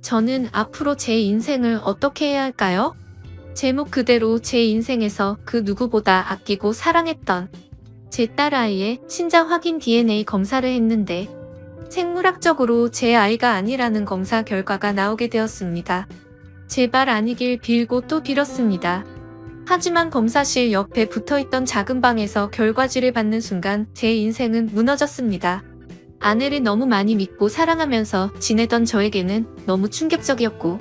저는 앞으로 제 인생을 어떻게 해야 할까요? 제목 그대로 제 인생에서 그 누구보다 아끼고 사랑했던 제 딸아이의 친자 확인 DNA 검사를 했는데 생물학적으로 제 아이가 아니라는 검사 결과가 나오게 되었습니다. 제발 아니길 빌고 또 빌었습니다. 하지만 검사실 옆에 붙어있던 작은 방에서 결과지를 받는 순간 제 인생은 무너졌습니다. 아내를 너무 많이 믿고 사랑하면서 지내던 저에게는 너무 충격적이었고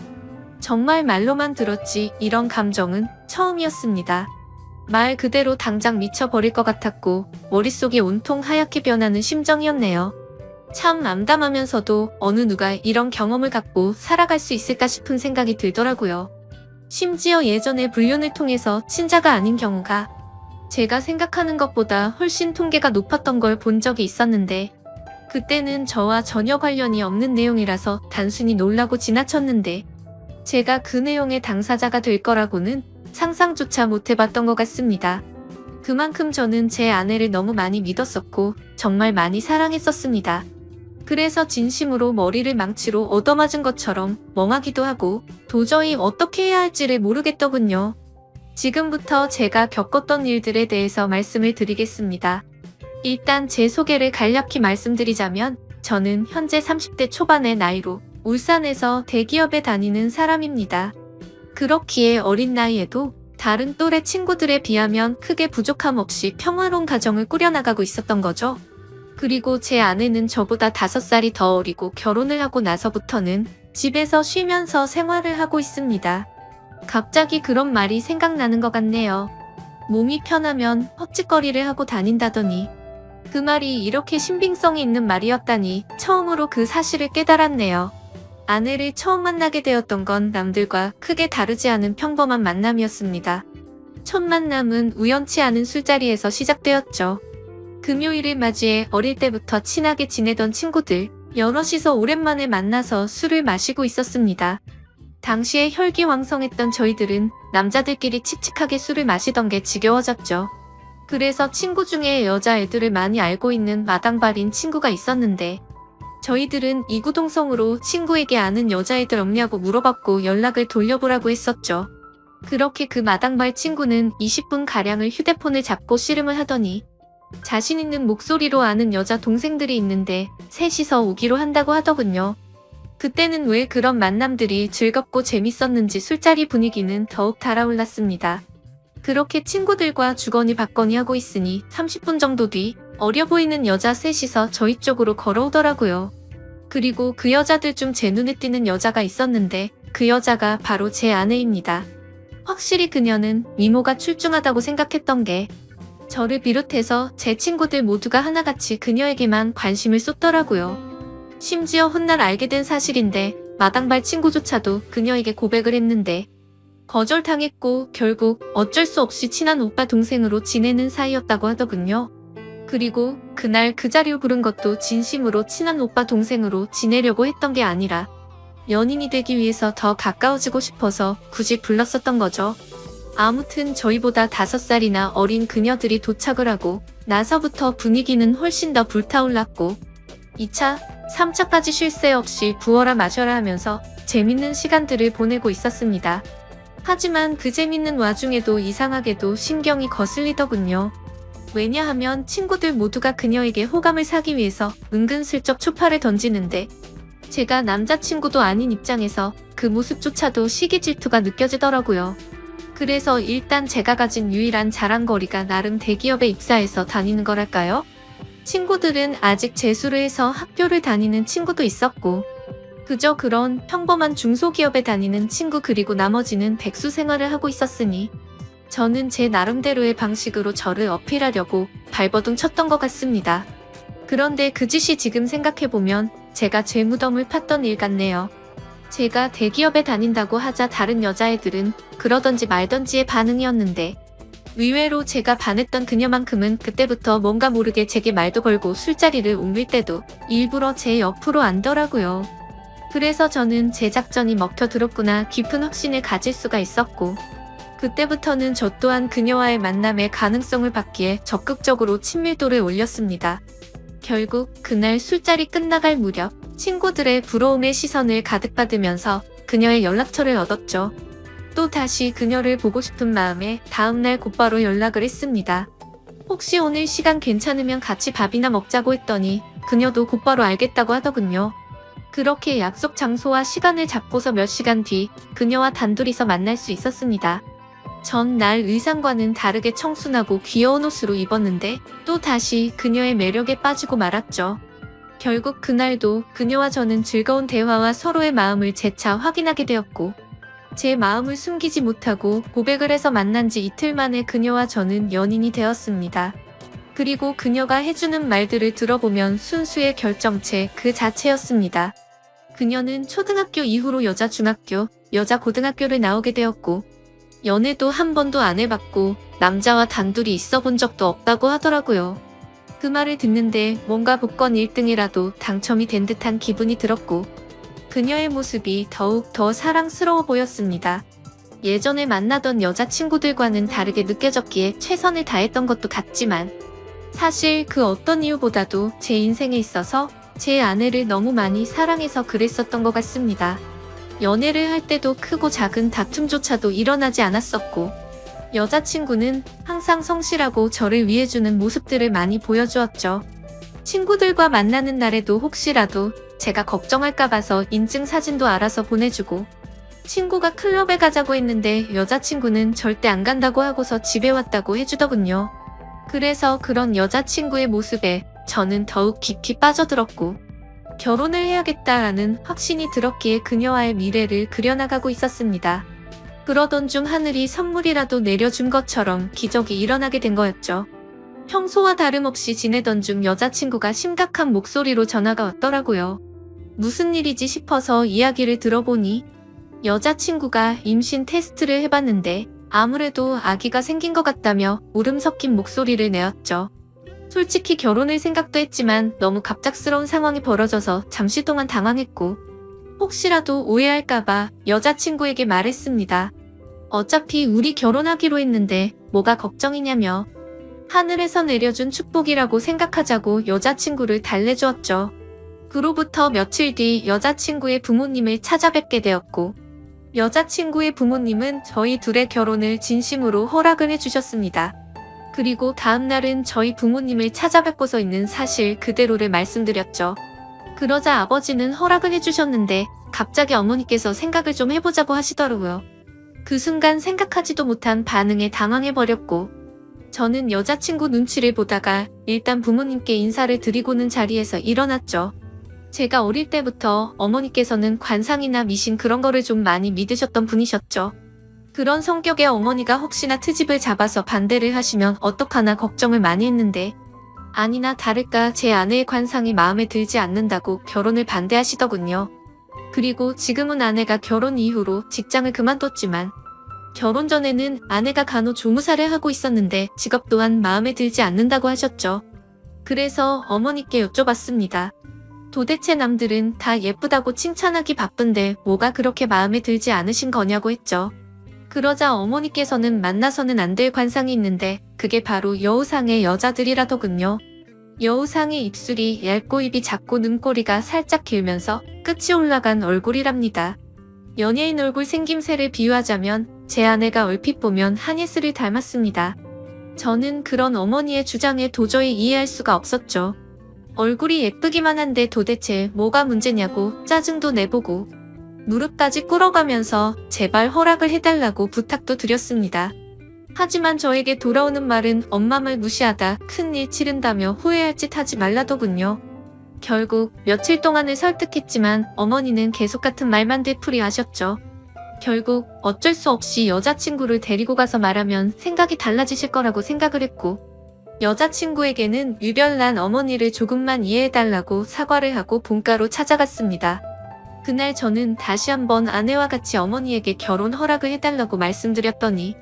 정말 말로만 들었지 이런 감정은 처음이었습니다. 말 그대로 당장 미쳐버릴 것 같았고 머릿속이 온통 하얗게 변하는 심정이었네요. 참 암담하면서도 어느 누가 이런 경험을 갖고 살아갈 수 있을까 싶은 생각이 들더라고요. 심지어 예전에 불륜을 통해서 친자가 아닌 경우가 제가 생각하는 것보다 훨씬 통계가 높았던 걸 본 적이 있었는데 그때는 저와 전혀 관련이 없는 내용이라서 단순히 놀라고 지나쳤는데 제가 그 내용의 당사자가 될 거라고는 상상조차 못 해봤던 것 같습니다. 그만큼 저는 제 아내를 너무 많이 믿었었고 정말 많이 사랑했었습니다. 그래서 진심으로 머리를 망치로 얻어맞은 것처럼 멍하기도 하고 도저히 어떻게 해야 할지를 모르겠더군요. 지금부터 제가 겪었던 일들에 대해서 말씀을 드리겠습니다. 일단 제 소개를 간략히 말씀드리자면 저는 현재 30대 초반의 나이로 울산에서 대기업에 다니는 사람입니다. 그렇기에 어린 나이에도 다른 또래 친구들에 비하면 크게 부족함 없이 평화로운 가정을 꾸려나가고 있었던 거죠. 그리고 제 아내는 저보다 5살이 더 어리고 결혼을 하고 나서부터는 집에서 쉬면서 생활을 하고 있습니다. 갑자기 그런 말이 생각나는 것 같네요. 몸이 편하면 헛짓거리를 하고 다닌다더니 그 말이 이렇게 신빙성이 있는 말이었다니 처음으로 그 사실을 깨달았네요. 아내를 처음 만나게 되었던 건 남들과 크게 다르지 않은 평범한 만남이었습니다. 첫 만남은 우연치 않은 술자리에서 시작되었죠. 금요일을 맞이해 어릴 때부터 친하게 지내던 친구들 여럿이서 오랜만에 만나서 술을 마시고 있었습니다. 당시에 혈기왕성했던 저희들은 남자들끼리 칙칙하게 술을 마시던 게 지겨워졌죠. 그래서 친구 중에 여자애들을 많이 알고 있는 마당발인 친구가 있었는데 저희들은 이구동성으로 친구에게 아는 여자애들 없냐고 물어봤고 연락을 돌려보라고 했었죠. 그렇게 그 마당발 친구는 20분가량을 휴대폰을 잡고 씨름을 하더니 자신 있는 목소리로 아는 여자 동생들이 있는데 셋이서 오기로 한다고 하더군요. 그때는 왜 그런 만남들이 즐겁고 재밌었는지 술자리 분위기는 더욱 달아올랐습니다. 그렇게 친구들과 주거니 받거니 하고 있으니 30분 정도 뒤 어려 보이는 여자 셋이서 저희 쪽으로 걸어오더라고요. 그리고 그 여자들 중 제 눈에 띄는 여자가 있었는데 그 여자가 바로 제 아내입니다. 확실히 그녀는 미모가 출중하다고 생각했던 게 저를 비롯해서 제 친구들 모두가 하나같이 그녀에게만 관심을 쏟더라고요. 심지어 훗날 알게 된 사실인데 마당발 친구조차도 그녀에게 고백을 했는데 거절당했고 결국 어쩔 수 없이 친한 오빠 동생으로 지내는 사이였다고 하더군요. 그리고 그날 그 자리를 부른 것도 진심으로 친한 오빠 동생으로 지내려고 했던 게 아니라 연인이 되기 위해서 더 가까워지고 싶어서 굳이 불렀었던 거죠. 아무튼 저희보다 5살이나 어린 그녀들이 도착을 하고 나서부터 분위기는 훨씬 더 불타올랐고 2차, 3차까지 쉴 새 없이 부어라 마셔라 하면서 재밌는 시간들을 보내고 있었습니다. 하지만 그 재밌는 와중에도 이상하게도 신경이 거슬리더군요. 왜냐하면 친구들 모두가 그녀에게 호감을 사기 위해서 은근슬쩍 초파를 던지는데 제가 남자친구도 아닌 입장에서 그 모습조차도 시기 질투가 느껴지더라고요. 그래서 일단 제가 가진 유일한 자랑거리가 나름 대기업에 입사해서 다니는 거랄까요? 친구들은 아직 재수를 해서 학교를 다니는 친구도 있었고 그저 그런 평범한 중소기업에 다니는 친구 그리고 나머지는 백수 생활을 하고 있었으니 저는 제 나름대로의 방식으로 저를 어필하려고 발버둥 쳤던 것 같습니다. 그런데 그 짓이 지금 생각해보면 제가 제 무덤을 팠던 일 같네요. 제가 대기업에 다닌다고 하자 다른 여자애들은 그러던지 말던지의 반응이었는데 의외로 제가 반했던 그녀만큼은 그때부터 뭔가 모르게 제게 말도 걸고 술자리를 옮길 때도 일부러 제 옆으로 앉더라고요. 그래서 저는 제 작전이 먹혀들었구나 깊은 확신을 가질 수가 있었고 그때부터는 저 또한 그녀와의 만남의 가능성을 받기에 적극적으로 친밀도를 올렸습니다. 결국 그날 술자리 끝나갈 무렵 친구들의 부러움의 시선을 가득 받으면서 그녀의 연락처를 얻었죠. 또 다시 그녀를 보고 싶은 마음에 다음날 곧바로 연락을 했습니다. 혹시 오늘 시간 괜찮으면 같이 밥이나 먹자고 했더니 그녀도 곧바로 알겠다고 하더군요. 그렇게 약속 장소와 시간을 잡고서 몇 시간 뒤 그녀와 단둘이서 만날 수 있었습니다. 전날 의상과는 다르게 청순하고 귀여운 옷으로 입었는데 또 다시 그녀의 매력에 빠지고 말았죠. 결국 그날도 그녀와 저는 즐거운 대화와 서로의 마음을 재차 확인하게 되었고 제 마음을 숨기지 못하고 고백을 해서 만난 지 이틀 만에 그녀와 저는 연인이 되었습니다. 그리고 그녀가 해주는 말들을 들어보면 순수의 결정체 그 자체였습니다. 그녀는 초등학교 이후로 여자 중학교, 여자 고등학교를 나오게 되었고 연애도 한 번도 안 해봤고 남자와 단둘이 있어 본 적도 없다고 하더라고요. 그 말을 듣는데 뭔가 복권 1등이라도 당첨이 된 듯한 기분이 들었고 그녀의 모습이 더욱 더 사랑스러워 보였습니다. 예전에 만나던 여자친구들과는 다르게 느껴졌기에 최선을 다했던 것도 같지만 사실 그 어떤 이유보다도 제 인생에 있어서 제 아내를 너무 많이 사랑해서 그랬었던 것 같습니다. 연애를 할 때도 크고 작은 다툼조차도 일어나지 않았었고 여자친구는 항상 성실하고 저를 위해주는 모습들을 많이 보여주었죠. 친구들과 만나는 날에도 혹시라도 제가 걱정할까 봐서 인증 사진도 알아서 보내주고 친구가 클럽에 가자고 했는데 여자친구는 절대 안 간다고 하고서 집에 왔다고 해주더군요. 그래서 그런 여자친구의 모습에 저는 더욱 깊이 빠져들었고 결혼을 해야겠다라는 확신이 들었기에 그녀와의 미래를 그려나가고 있었습니다. 그러던 중 하늘이 선물이라도 내려준 것처럼 기적이 일어나게 된 거였죠. 평소와 다름없이 지내던 중 여자친구가 심각한 목소리로 전화가 왔더라고요. 무슨 일이지 싶어서 이야기를 들어보니 여자친구가 임신 테스트를 해봤는데 아무래도 아기가 생긴 것 같다며 울음 섞인 목소리를 내었죠. 솔직히 결혼을 생각도 했지만 너무 갑작스러운 상황이 벌어져서 잠시 동안 당황했고 혹시라도 오해할까봐 여자친구에게 말했습니다. 어차피 우리 결혼하기로 했는데 뭐가 걱정이냐며 하늘에서 내려준 축복이라고 생각하자고 여자친구를 달래주었죠. 그로부터 며칠 뒤 여자친구의 부모님을 찾아뵙게 되었고 여자친구의 부모님은 저희 둘의 결혼을 진심으로 허락을 해주셨습니다. 그리고 다음날은 저희 부모님을 찾아뵙고서 있는 사실 그대로를 말씀드렸죠. 그러자 아버지는 허락을 해주셨는데 갑자기 어머니께서 생각을 좀 해보자고 하시더라고요. 그 순간 생각하지도 못한 반응에 당황해버렸고 저는 여자친구 눈치를 보다가 일단 부모님께 인사를 드리고는 자리에서 일어났죠. 제가 어릴 때부터 어머니께서는 관상이나 미신 그런 거를 좀 많이 믿으셨던 분이셨죠. 그런 성격의 어머니가 혹시나 트집을 잡아서 반대를 하시면 어떡하나 걱정을 많이 했는데 아니나 다를까 제 아내의 관상이 마음에 들지 않는다고 결혼을 반대하시더군요. 그리고 지금은 아내가 결혼 이후로 직장을 그만뒀지만 결혼 전에는 아내가 간호조무사를 하고 있었는데 직업 또한 마음에 들지 않는다고 하셨죠. 그래서 어머니께 여쭤봤습니다. 도대체 남들은 다 예쁘다고 칭찬하기 바쁜데 뭐가 그렇게 마음에 들지 않으신 거냐고 했죠. 그러자 어머니께서는 만나서는 안 될 관상이 있는데 그게 바로 여우상의 여자들이라더군요. 여우상의 입술이 얇고 입이 작고 눈꼬리가 살짝 길면서 끝이 올라간 얼굴이랍니다. 연예인 얼굴 생김새를 비유하자면 제 아내가 얼핏 보면 한예슬을 닮았습니다. 저는 그런 어머니의 주장에 도저히 이해할 수가 없었죠. 얼굴이 예쁘기만 한데 도대체 뭐가 문제냐고 짜증도 내보고 무릎까지 꿇어가면서 제발 허락을 해달라고 부탁도 드렸습니다. 하지만 저에게 돌아오는 말은 엄마 말 무시하다 큰일 치른다며 후회할 짓 하지 말라더군요. 결국 며칠 동안을 설득했지만 어머니는 계속 같은 말만 되풀이하셨죠. 결국 어쩔 수 없이 여자친구를 데리고 가서 말하면 생각이 달라지실 거라고 생각을 했고 여자친구에게는 유별난 어머니를 조금만 이해해달라고 사과를 하고 본가로 찾아갔습니다. 그날 저는 다시 한번 아내와 같이 어머니에게 결혼 허락을 해달라고 말씀드렸더니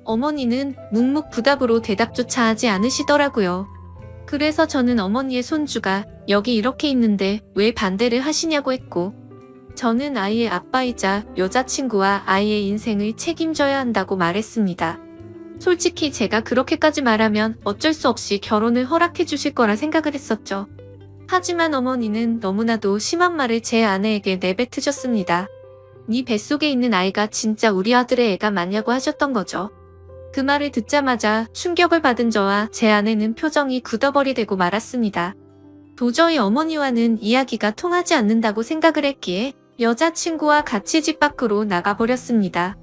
어머니는 묵묵부답으로 대답조차 하지 않으시더라고요. 그래서 저는 어머니의 손주가 여기 이렇게 있는데 왜 반대를 하시냐고 했고 저는 아이의 아빠이자 여자친구와 아이의 인생을 책임져야 한다고 말했습니다. 솔직히 제가 그렇게까지 말하면 어쩔 수 없이 결혼을 허락해 주실 거라 생각을 했었죠. 하지만 어머니는 너무나도 심한 말을 제 아내에게 내뱉으셨습니다. 네 뱃속에 있는 아이가 진짜 우리 아들의 애가 맞냐고 하셨던 거죠. 그 말을 듣자마자 충격을 받은 저와 제 아내는 표정이 굳어버리 되고 말았습니다. 도저히 어머니와는 이야기가 통하지 않는다고 생각을 했기에 여자친구와 같이 집 밖으로 나가버렸습니다.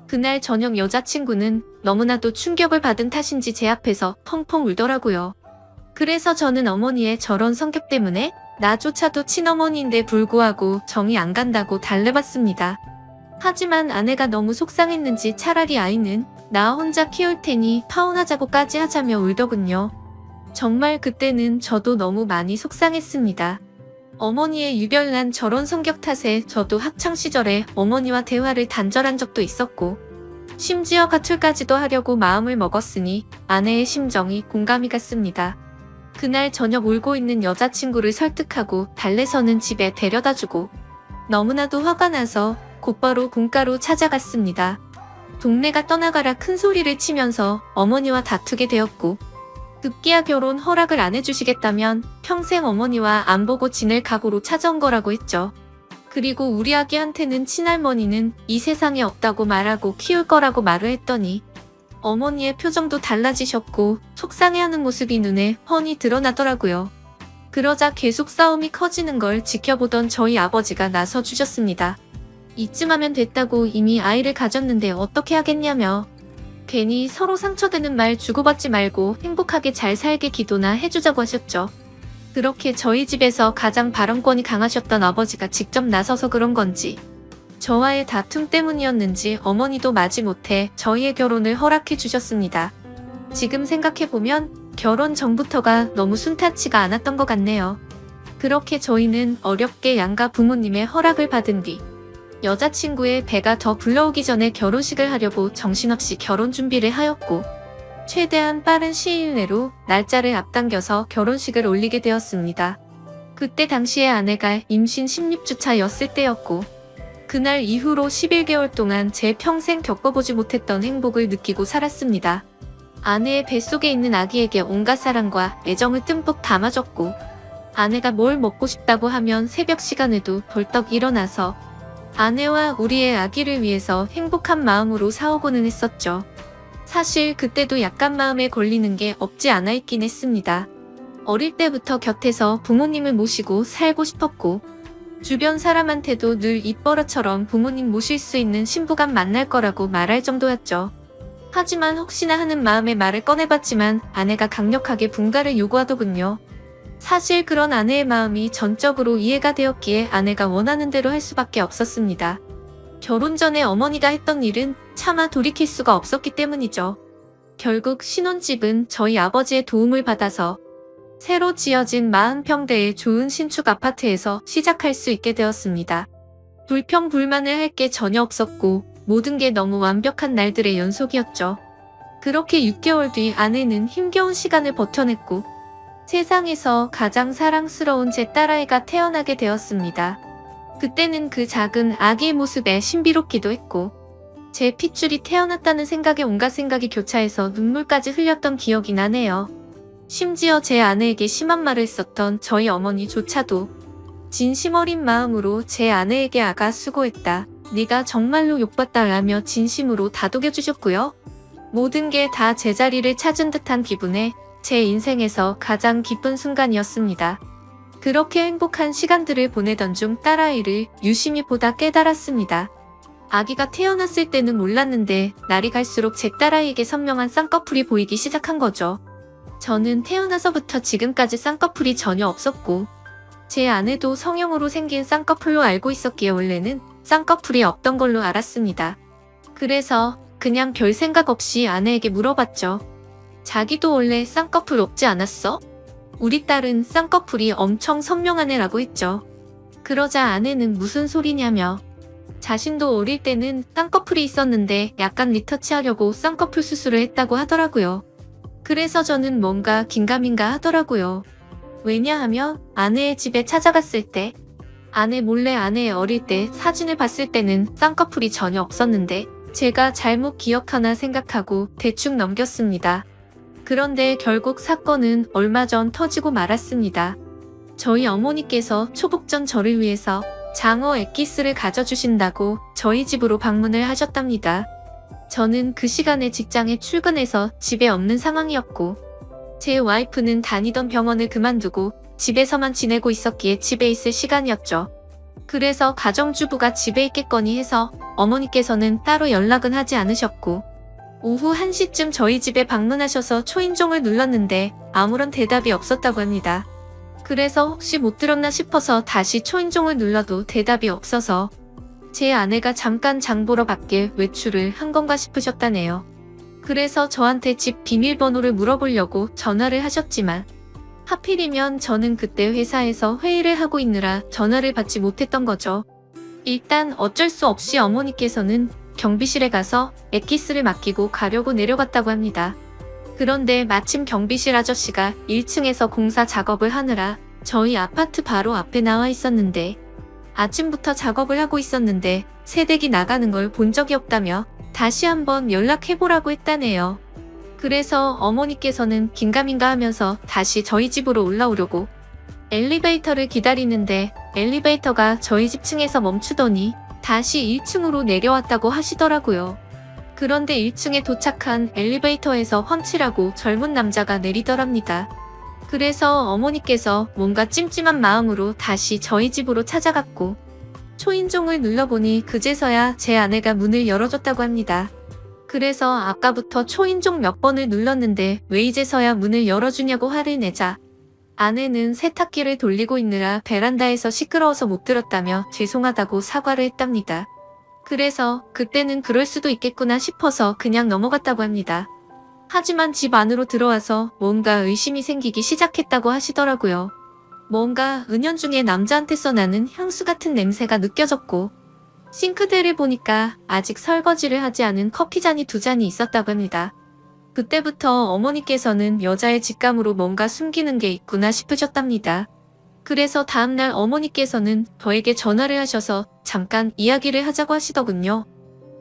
그날 저녁 여자친구는 너무나도 충격을 받은 탓인지 제 앞에서 펑펑 울더라고요. 그래서 저는 어머니의 저런 성격 때문에 나조차도 친어머니인데 불구하고 정이 안 간다고 달래봤습니다. 하지만 아내가 너무 속상했는지 차라리 아이는 나 혼자 키울 테니 파혼하자고까지 하자며 울더군요. 정말 그때는 저도 너무 많이 속상했습니다. 어머니의 유별난 저런 성격 탓에 저도 학창시절에 어머니와 대화를 단절한 적도 있었고 심지어 가출까지도 하려고 마음을 먹었으니 아내의 심정이 공감이 갔습니다. 그날 저녁 울고 있는 여자친구를 설득하고 달래서는 집에 데려다주고 너무나도 화가 나서 곧바로 본가로 찾아갔습니다. 동네가 떠나가라 큰 소리를 치면서 어머니와 다투게 되었고 급기야 결혼 허락을 안 해주시겠다면 평생 어머니와 안 보고 지낼 각오로 찾아온 거라고 했죠. 그리고 우리 아기한테는 친할머니는 이 세상에 없다고 말하고 키울 거라고 말을 했더니 어머니의 표정도 달라지셨고 속상해하는 모습이 눈에 훤히 드러나더라고요. 그러자 계속 싸움이 커지는 걸 지켜보던 저희 아버지가 나서주셨습니다. 이쯤 하면 됐다고 이미 아이를 가졌는데 어떻게 하겠냐며 괜히 서로 상처되는 말 주고받지 말고 행복하게 잘 살게 기도나 해주자고 하셨죠. 그렇게 저희 집에서 가장 발언권이 강하셨던 아버지가 직접 나서서 그런 건지 저와의 다툼 때문이었는지 어머니도 마지못해 저희의 결혼을 허락해 주셨습니다. 지금 생각해보면 결혼 전부터가 너무 순탄치가 않았던 것 같네요. 그렇게 저희는 어렵게 양가 부모님의 허락을 받은 뒤 여자친구의 배가 더 불러오기 전에 결혼식을 하려고 정신없이 결혼 준비를 하였고 최대한 빠른 시일 내로 날짜를 앞당겨서 결혼식을 올리게 되었습니다. 그때 당시에 아내가 임신 16주차였을 때였고 그날 이후로 11개월 동안 제 평생 겪어보지 못했던 행복을 느끼고 살았습니다. 아내의 뱃속에 있는 아기에게 온갖 사랑과 애정을 듬뿍 담아줬고 아내가 뭘 먹고 싶다고 하면 새벽 시간에도 벌떡 일어나서 아내와 우리의 아기를 위해서 행복한 마음으로 사오고는 했었죠. 사실 그때도 약간 마음에 걸리는 게 없지 않아 있긴 했습니다. 어릴 때부터 곁에서 부모님을 모시고 살고 싶었고 주변 사람한테도 늘 입버릇처럼 부모님 모실 수 있는 신부감 만날 거라고 말할 정도였죠. 하지만 혹시나 하는 마음에 말을 꺼내봤지만 아내가 강력하게 분가를 요구하더군요. 사실 그런 아내의 마음이 전적으로 이해가 되었기에 아내가 원하는 대로 할 수밖에 없었습니다. 결혼 전에 어머니가 했던 일은 차마 돌이킬 수가 없었기 때문이죠. 결국 신혼집은 저희 아버지의 도움을 받아서 새로 지어진 40평대의 좋은 신축 아파트에서 시작할 수 있게 되었습니다. 불평불만을 할 게 전혀 없었고 모든 게 너무 완벽한 날들의 연속이었죠. 그렇게 6개월 뒤 아내는 힘겨운 시간을 버텨냈고 세상에서 가장 사랑스러운 제 딸아이가 태어나게 되었습니다. 그때는 그 작은 아기의 모습에 신비롭기도 했고 제 핏줄이 태어났다는 생각에 온갖 생각이 교차해서 눈물까지 흘렸던 기억이 나네요. 심지어 제 아내에게 심한 말을 썼던 저희 어머니조차도 진심 어린 마음으로 제 아내에게 아가 수고했다. 네가 정말로 욕봤다 라며 진심으로 다독여주셨고요. 모든 게 다 제자리를 찾은 듯한 기분에 제 인생에서 가장 기쁜 순간이었습니다. 그렇게 행복한 시간들을 보내던 중 딸아이를 유심히 보다 깨달았습니다. 아기가 태어났을 때는 몰랐는데 날이 갈수록 제 딸아이에게 선명한 쌍꺼풀이 보이기 시작한 거죠. 저는 태어나서부터 지금까지 쌍꺼풀이 전혀 없었고 제 아내도 성형으로 생긴 쌍꺼풀로 알고 있었기에 원래는 쌍꺼풀이 없던 걸로 알았습니다. 그래서 그냥 별 생각 없이 아내에게 물어봤죠. 자기도 원래 쌍꺼풀 없지 않았어? 우리 딸은 쌍꺼풀이 엄청 선명한 애라고 했죠. 그러자 아내는 무슨 소리냐며 자신도 어릴 때는 쌍꺼풀이 있었는데 약간 리터치하려고 쌍꺼풀 수술을 했다고 하더라고요. 그래서 저는 뭔가 긴가민가 하더라고요. 왜냐하면 아내의 집에 찾아갔을 때 아내 몰래 아내의 어릴 때 사진을 봤을 때는 쌍꺼풀이 전혀 없었는데 제가 잘못 기억하나 생각하고 대충 넘겼습니다. 그런데 결국 사건은 얼마 전 터지고 말았습니다. 저희 어머니께서 초복 전 저를 위해서 장어 엑기스를 가져주신다고 저희 집으로 방문을 하셨답니다. 저는 그 시간에 직장에 출근해서 집에 없는 상황이었고 제 와이프는 다니던 병원을 그만두고 집에서만 지내고 있었기에 집에 있을 시간이었죠. 그래서 가정주부가 집에 있겠거니 해서 어머니께서는 따로 연락은 하지 않으셨고 오후 1시쯤 저희 집에 방문하셔서 초인종을 눌렀는데 아무런 대답이 없었다고 합니다. 그래서 혹시 못 들었나 싶어서 다시 초인종을 눌러도 대답이 없어서 제 아내가 잠깐 장 보러 밖에 외출을 한 건가 싶으셨다네요. 그래서 저한테 집 비밀번호를 물어보려고 전화를 하셨지만 하필이면 저는 그때 회사에서 회의를 하고 있느라 전화를 받지 못했던 거죠. 일단 어쩔 수 없이 어머니께서는 경비실에 가서 엑기스를 맡기고 가려고 내려갔다고 합니다. 그런데 마침 경비실 아저씨가 1층에서 공사 작업을 하느라 저희 아파트 바로 앞에 나와 있었는데 아침부터 작업을 하고 있었는데 새댁이 나가는 걸 본 적이 없다며 다시 한번 연락해보라고 했다네요. 그래서 어머니께서는 긴가민가 하면서 다시 저희 집으로 올라오려고 엘리베이터를 기다리는데 엘리베이터가 저희 집 층에서 멈추더니 다시 1층으로 내려왔다고 하시더라고요. 그런데 1층에 도착한 엘리베이터에서 훤칠하고 젊은 남자가 내리더랍니다. 그래서 어머니께서 뭔가 찜찜한 마음으로 다시 저희 집으로 찾아갔고 초인종을 눌러보니 그제서야 제 아내가 문을 열어줬다고 합니다. 그래서 아까부터 초인종 몇 번을 눌렀는데 왜 이제서야 문을 열어주냐고 화를 내자 아내는 세탁기를 돌리고 있느라 베란다에서 시끄러워서 못 들었다며 죄송하다고 사과를 했답니다. 그래서 그때는 그럴 수도 있겠구나 싶어서 그냥 넘어갔다고 합니다. 하지만 집 안으로 들어와서 뭔가 의심이 생기기 시작했다고 하시더라고요. 뭔가 은연중에 남자한테서 나는 향수 같은 냄새가 느껴졌고 싱크대를 보니까 아직 설거지를 하지 않은 커피잔이 2잔이 있었다고 합니다. 그때부터 어머니께서는 여자의 직감으로 뭔가 숨기는 게 있구나 싶으셨답니다. 그래서 다음날 어머니께서는 저에게 전화를 하셔서 잠깐 이야기를 하자고 하시더군요.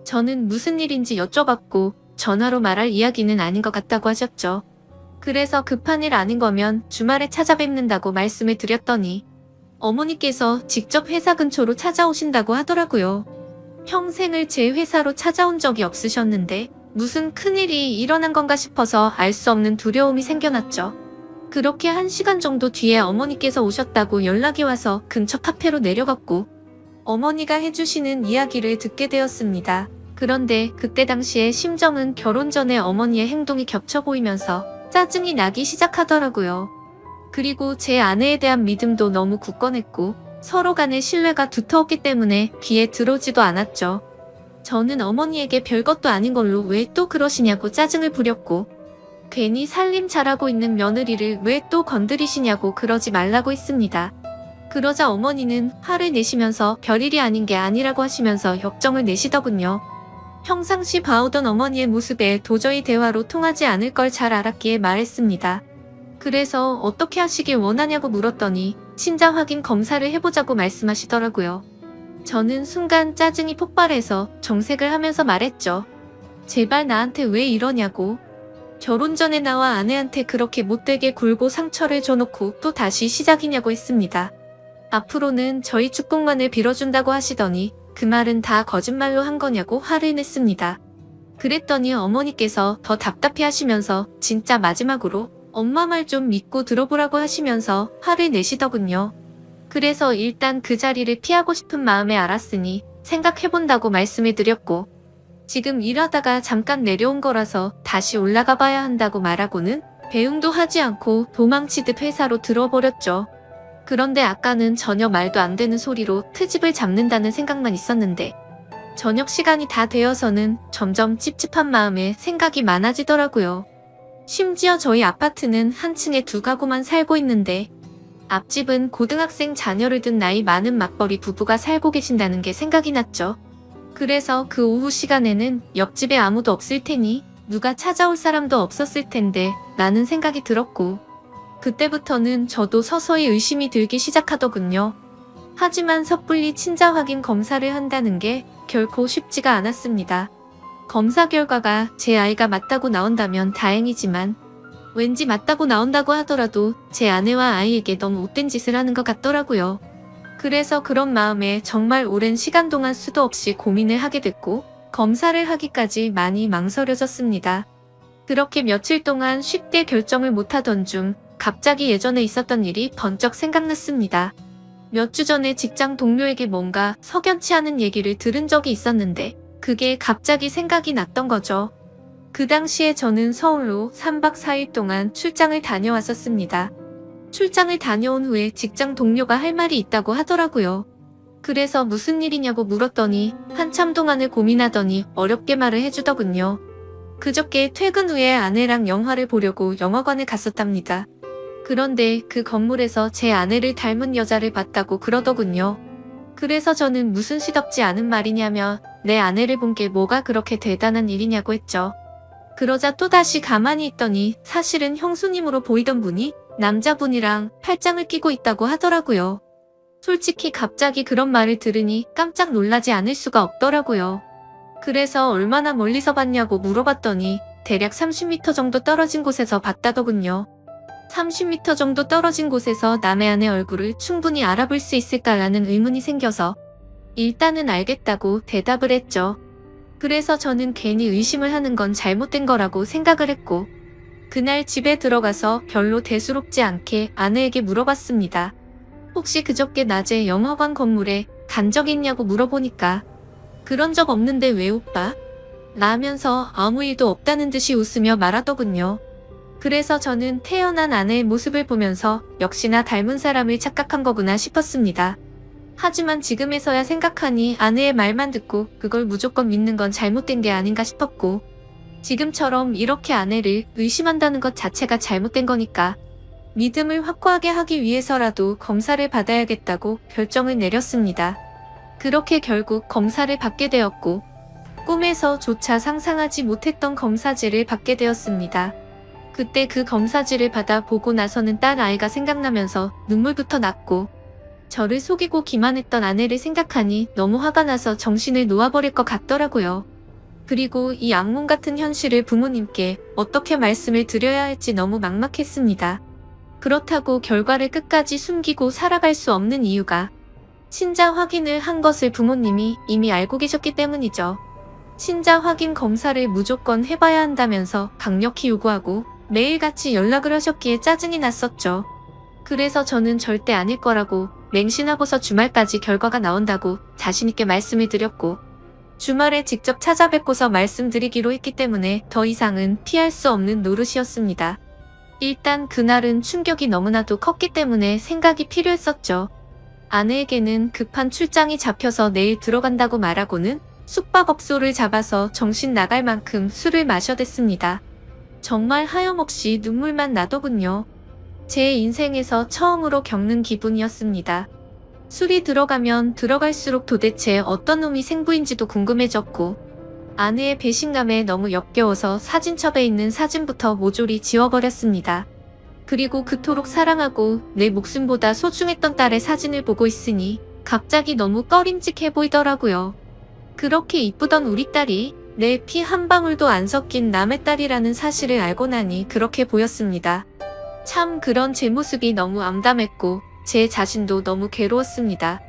저는 무슨 일인지 여쭤봤고 전화로 말할 이야기는 아닌 것 같다고 하셨죠. 그래서 급한 일 아닌 거면 주말에 찾아뵙는다고 말씀을 드렸더니 어머니께서 직접 회사 근처로 찾아오신다고 하더라고요. 평생을 제 회사로 찾아온 적이 없으셨는데 무슨 큰일이 일어난 건가 싶어서 알 수 없는 두려움이 생겨났죠. 그렇게 1시간 정도 뒤에 어머니께서 오셨다고 연락이 와서 근처 카페로 내려갔고 어머니가 해주시는 이야기를 듣게 되었습니다. 그런데 그때 당시에 심정은 결혼 전에 어머니의 행동이 겹쳐 보이면서 짜증이 나기 시작하더라고요. 그리고 제 아내에 대한 믿음도 너무 굳건했고 서로 간의 신뢰가 두터웠기 때문에 귀에 들어오지도 않았죠. 저는 어머니에게 별것도 아닌 걸로 왜 또 그러시냐고 짜증을 부렸고 괜히 살림 잘하고 있는 며느리를 왜 또 건드리시냐고 그러지 말라고 했습니다. 그러자 어머니는 화를 내시면서 별일이 아닌 게 아니라고 하시면서 역정을 내시더군요. 평상시 봐오던 어머니의 모습에 도저히 대화로 통하지 않을 걸 잘 알았기에 말했습니다. 그래서 어떻게 하시길 원하냐고 물었더니 친자 확인 검사를 해보자고 말씀하시더라고요. 저는 순간 짜증이 폭발해서 정색을 하면서 말했죠. 제발 나한테 왜 이러냐고. 결혼 전에 나와 아내한테 그렇게 못되게 굴고 상처를 줘놓고 또 다시 시작이냐고 했습니다. 앞으로는 저희 축복만을 빌어준다고 하시더니 그 말은 다 거짓말로 한 거냐고 화를 냈습니다. 그랬더니 어머니께서 더 답답해 하시면서 진짜 마지막으로 엄마 말 좀 믿고 들어보라고 하시면서 화를 내시더군요. 그래서 일단 그 자리를 피하고 싶은 마음에 알았으니 생각해본다고 말씀을 드렸고 지금 일하다가 잠깐 내려온 거라서 다시 올라가 봐야 한다고 말하고는 배웅도 하지 않고 도망치듯 회사로 들어버렸죠. 그런데 아까는 전혀 말도 안 되는 소리로 트집을 잡는다는 생각만 있었는데 저녁 시간이 다 되어서는 점점 찝찝한 마음에 생각이 많아지더라고요. 심지어 저희 아파트는 한 층에 2가구만 살고 있는데 앞집은 고등학생 자녀를 둔 나이 많은 맞벌이 부부가 살고 계신다는 게 생각이 났죠. 그래서 그 오후 시간에는 옆집에 아무도 없을 테니 누가 찾아올 사람도 없었을 텐데 라는 생각이 들었고 그때부터는 저도 서서히 의심이 들기 시작하더군요. 하지만 섣불리 친자 확인 검사를 한다는 게 결코 쉽지가 않았습니다. 검사 결과가 제 아이가 맞다고 나온다면 다행이지만 왠지 맞다고 나온다고 하더라도 제 아내와 아이에게 너무 못된 짓을 하는 것 같더라고요. 그래서 그런 마음에 정말 오랜 시간 동안 수도 없이 고민을 하게 됐고 검사를 하기까지 많이 망설여졌습니다. 그렇게 며칠 동안 쉽게 결정을 못하던 중 갑자기 예전에 있었던 일이 번쩍 생각났습니다. 몇 주 전에 직장 동료에게 뭔가 석연치 않은 얘기를 들은 적이 있었는데 그게 갑자기 생각이 났던 거죠. 그 당시에 저는 서울로 3박 4일 동안 출장을 다녀왔었습니다. 출장을 다녀온 후에 직장 동료가 할 말이 있다고 하더라고요. 그래서 무슨 일이냐고 물었더니 한참 동안을 고민하더니 어렵게 말을 해주더군요. 그저께 퇴근 후에 아내랑 영화를 보려고 영화관에 갔었답니다. 그런데 그 건물에서 제 아내를 닮은 여자를 봤다고 그러더군요. 그래서 저는 무슨 시덥지 않은 말이냐며 내 아내를 본 게 뭐가 그렇게 대단한 일이냐고 했죠. 그러자 또다시 가만히 있더니 사실은 형수님으로 보이던 분이 남자분이랑 팔짱을 끼고 있다고 하더라고요. 솔직히 갑자기 그런 말을 들으니 깜짝 놀라지 않을 수가 없더라고요. 그래서 얼마나 멀리서 봤냐고 물어봤더니 대략 30m 정도 떨어진 곳에서 봤다더군요. 30m 정도 떨어진 곳에서 남의 아내 얼굴을 충분히 알아볼 수 있을까라는 의문이 생겨서 일단은 알겠다고 대답을 했죠. 그래서 저는 괜히 의심을 하는 건 잘못된 거라고 생각을 했고 그날 집에 들어가서 별로 대수롭지 않게 아내에게 물어봤습니다. 혹시 그저께 낮에 영화관 건물에 간 적 있냐고 물어보니까 그런 적 없는데 왜 오빠? 라면서 아무 일도 없다는 듯이 웃으며 말하더군요. 그래서 저는 태어난 아내의 모습을 보면서 역시나 닮은 사람을 착각한 거구나 싶었습니다. 하지만 지금에서야 생각하니 아내의 말만 듣고 그걸 무조건 믿는 건 잘못된 게 아닌가 싶었고 지금처럼 이렇게 아내를 의심한다는 것 자체가 잘못된 거니까 믿음을 확고하게 하기 위해서라도 검사를 받아야겠다고 결정을 내렸습니다. 그렇게 결국 검사를 받게 되었고 꿈에서조차 상상하지 못했던 검사지를 받게 되었습니다. 그때 그 검사지를 받아 보고 나서는 딸 아이가 생각나면서 눈물부터 났고 저를 속이고 기만했던 아내를 생각하니 너무 화가 나서 정신을 놓아버릴 것 같더라고요. 그리고 이 악몽 같은 현실을 부모님께 어떻게 말씀을 드려야 할지 너무 막막했습니다. 그렇다고 결과를 끝까지 숨기고 살아갈 수 없는 이유가 친자 확인을 한 것을 부모님이 이미 알고 계셨기 때문이죠. 친자 확인 검사를 무조건 해봐야 한다면서 강력히 요구하고 매일같이 연락을 하셨기에 짜증이 났었죠. 그래서 저는 절대 아닐 거라고 맹신하고서 주말까지 결과가 나온다고 자신있게 말씀을 드렸고 주말에 직접 찾아뵙고서 말씀드리기로 했기 때문에 더 이상은 피할 수 없는 노릇이었습니다. 일단 그날은 충격이 너무나도 컸기 때문에 생각이 필요했었죠. 아내에게는 급한 출장이 잡혀서 내일 들어간다고 말하고는 숙박업소를 잡아서 정신 나갈 만큼 술을 마셔댔습니다. 정말 하염없이 눈물만 나더군요. 제 인생에서 처음으로 겪는 기분이었습니다. 술이 들어가면 들어갈수록 도대체 어떤 놈이 생부인지도 궁금해졌고 아내의 배신감에 너무 역겨워서 사진첩에 있는 사진부터 모조리 지워버렸습니다. 그리고 그토록 사랑하고 내 목숨보다 소중했던 딸의 사진을 보고 있으니 갑자기 너무 꺼림칙해 보이더라고요. 그렇게 이쁘던 우리 딸이 내 피 한 방울도 안 섞인 남의 딸이라는 사실을 알고 나니 그렇게 보였습니다. 참 그런 제 모습이 너무 암담했고 제 자신도 너무 괴로웠습니다.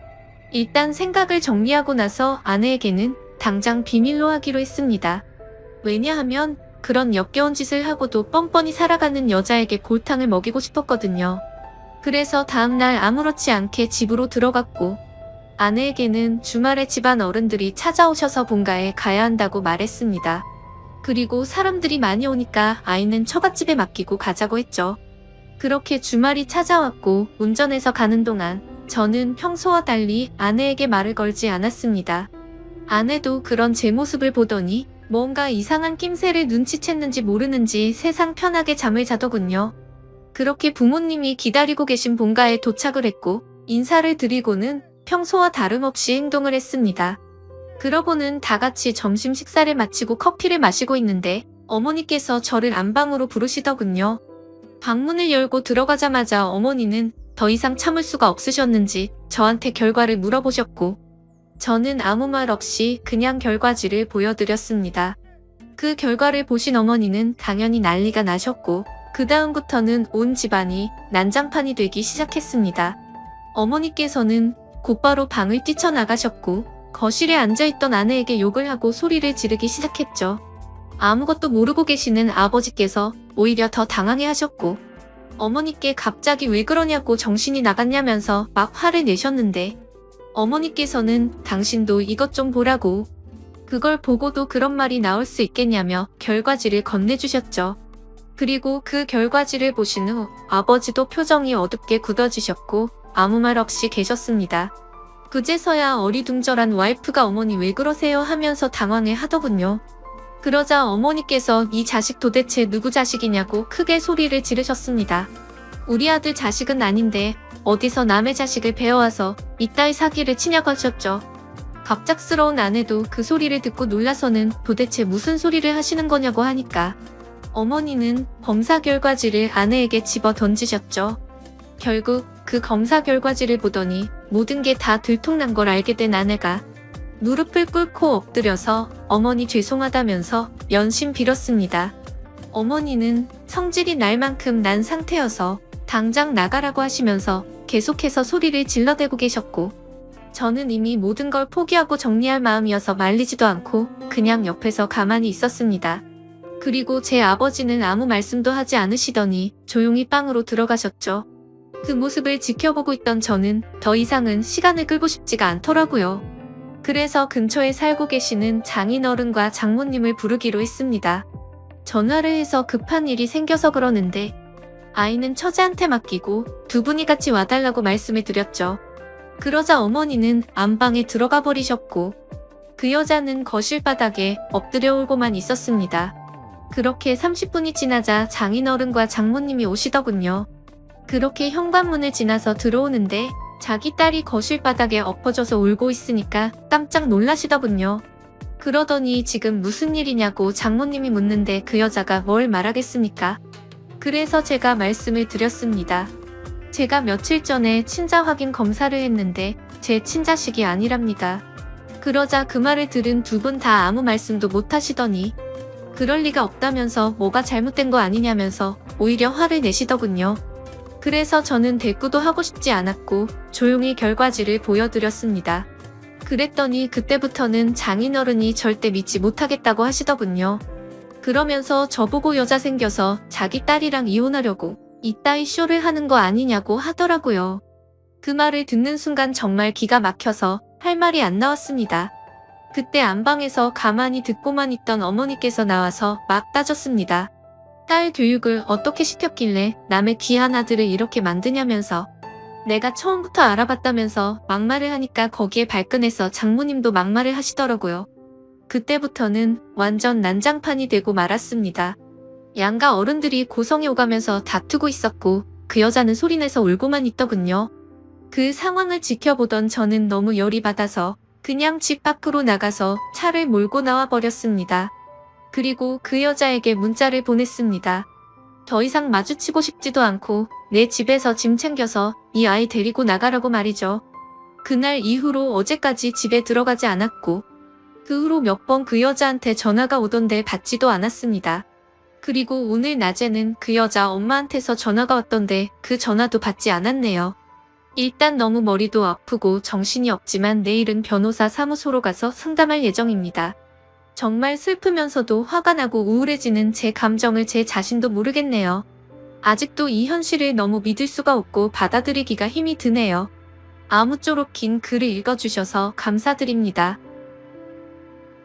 일단 생각을 정리하고 나서 아내에게는 당장 비밀로 하기로 했습니다. 왜냐하면 그런 역겨운 짓을 하고도 뻔뻔히 살아가는 여자에게 골탕을 먹이고 싶었거든요. 그래서 다음날 아무렇지 않게 집으로 들어갔고 아내에게는 주말에 집안 어른들이 찾아오셔서 본가에 가야 한다고 말했습니다. 그리고 사람들이 많이 오니까 아이는 처갓집에 맡기고 가자고 했죠. 그렇게 주말이 찾아왔고 운전해서 가는 동안 저는 평소와 달리 아내에게 말을 걸지 않았습니다. 아내도 그런 제 모습을 보더니 뭔가 이상한 낌새를 눈치챘는지 모르는지 세상 편하게 잠을 자더군요. 그렇게 부모님이 기다리고 계신 본가에 도착을 했고 인사를 드리고는 평소와 다름없이 행동을 했습니다. 그러고는 다 같이 점심 식사를 마치고 커피를 마시고 있는데 어머니께서 저를 안방으로 부르시더군요. 방문을 열고 들어가자마자 어머니는 더 이상 참을 수가 없으셨는지 저한테 결과를 물어보셨고 저는 아무 말 없이 그냥 결과지를 보여드렸습니다. 그 결과를 보신 어머니는 당연히 난리가 나셨고 그 다음부터는 온 집안이 난장판이 되기 시작했습니다. 어머니께서는 곧바로 방을 뛰쳐나가셨고 거실에 앉아있던 아내에게 욕을 하고 소리를 지르기 시작했죠. 아무것도 모르고 계시는 아버지께서 오히려 더 당황해 하셨고 어머니께 갑자기 왜 그러냐고 정신이 나갔냐면서 막 화를 내셨는데 어머니께서는 당신도 이것 좀 보라고 그걸 보고도 그런 말이 나올 수 있겠냐며 결과지를 건네주셨죠. 그리고 그 결과지를 보신 후 아버지도 표정이 어둡게 굳어지셨고 아무 말 없이 계셨습니다. 그제서야 어리둥절한 와이프가 어머니 왜 그러세요 하면서 당황해 하더군요. 그러자 어머니께서 이 자식 도대체 누구 자식이냐고 크게 소리를 지르셨습니다. 우리 아들 자식은 아닌데 어디서 남의 자식을 배워와서 이따위 사기를 치냐고 하셨죠. 갑작스러운 아내도 그 소리를 듣고 놀라서는 도대체 무슨 소리를 하시는 거냐고 하니까 어머니는 검사 결과지를 아내에게 집어 던지셨죠. 결국 그 검사 결과지를 보더니 모든 게 다 들통난 걸 알게 된 아내가 무릎을 꿇고 엎드려서 어머니 죄송하다면서 연신 빌었습니다. 어머니는 성질이 날 만큼 난 상태여서 당장 나가라고 하시면서 계속해서 소리를 질러대고 계셨고 저는 이미 모든 걸 포기하고 정리할 마음이어서 말리지도 않고 그냥 옆에서 가만히 있었습니다. 그리고 제 아버지는 아무 말씀도 하지 않으시더니 조용히 방으로 들어가셨죠. 그 모습을 지켜보고 있던 저는 더 이상은 시간을 끌고 싶지가 않더라고요. 그래서 근처에 살고 계시는 장인어른과 장모님을 부르기로 했습니다. 전화를 해서 급한 일이 생겨서 그러는데 아이는 처제한테 맡기고 두 분이 같이 와달라고 말씀을 드렸죠. 그러자 어머니는 안방에 들어가 버리셨고 그 여자는 거실 바닥에 엎드려 울고만 있었습니다. 그렇게 30분이 지나자 장인어른과 장모님이 오시더군요. 그렇게 현관문을 지나서 들어오는데 자기 딸이 거실 바닥에 엎어져서 울고 있으니까 깜짝 놀라시더군요. 그러더니 지금 무슨 일이냐고 장모님이 묻는데 그 여자가 뭘 말하겠습니까? 그래서 제가 말씀을 드렸습니다. 제가 며칠 전에 친자 확인 검사를 했는데 제 친자식이 아니랍니다. 그러자 그 말을 들은 두 분 다 아무 말씀도 못 하시더니 그럴 리가 없다면서 뭐가 잘못된 거 아니냐면서 오히려 화를 내시더군요. 그래서 저는 대꾸도 하고 싶지 않았고 조용히 결과지를 보여드렸습니다. 그랬더니 그때부터는 장인어른이 절대 믿지 못하겠다고 하시더군요. 그러면서 저보고 여자 생겨서 자기 딸이랑 이혼하려고 이따위 쇼를 하는 거 아니냐고 하더라고요. 그 말을 듣는 순간 정말 기가 막혀서 할 말이 안 나왔습니다. 그때 안방에서 가만히 듣고만 있던 어머니께서 나와서 막 따졌습니다. 딸 교육을 어떻게 시켰길래 남의 귀한 아들을 이렇게 만드냐면서 내가 처음부터 알아봤다면서 막말을 하니까 거기에 발끈해서 장모님도 막말을 하시더라고요. 그때부터는 완전 난장판이 되고 말았습니다. 양가 어른들이 고성에 오가면서 다투고 있었고 그 여자는 소리내서 울고만 있더군요. 그 상황을 지켜보던 저는 너무 열이 받아서 그냥 집 밖으로 나가서 차를 몰고 나와 버렸습니다. 그리고 그 여자에게 문자를 보냈습니다. 더 이상 마주치고 싶지도 않고 내 집에서 짐 챙겨서 이 아이 데리고 나가라고 말이죠. 그날 이후로 어제까지 집에 들어가지 않았고 그 후로 몇 번 그 여자한테 전화가 오던데 받지도 않았습니다. 그리고 오늘 낮에는 그 여자 엄마한테서 전화가 왔던데 그 전화도 받지 않았네요. 일단 너무 머리도 아프고 정신이 없지만 내일은 변호사 사무소로 가서 상담할 예정입니다. 정말 슬프면서도 화가 나고 우울해지는 제 감정을 제 자신도 모르겠네요. 아직도 이 현실을 너무 믿을 수가 없고 받아들이기가 힘이 드네요. 아무쪼록 긴 글을 읽어주셔서 감사드립니다.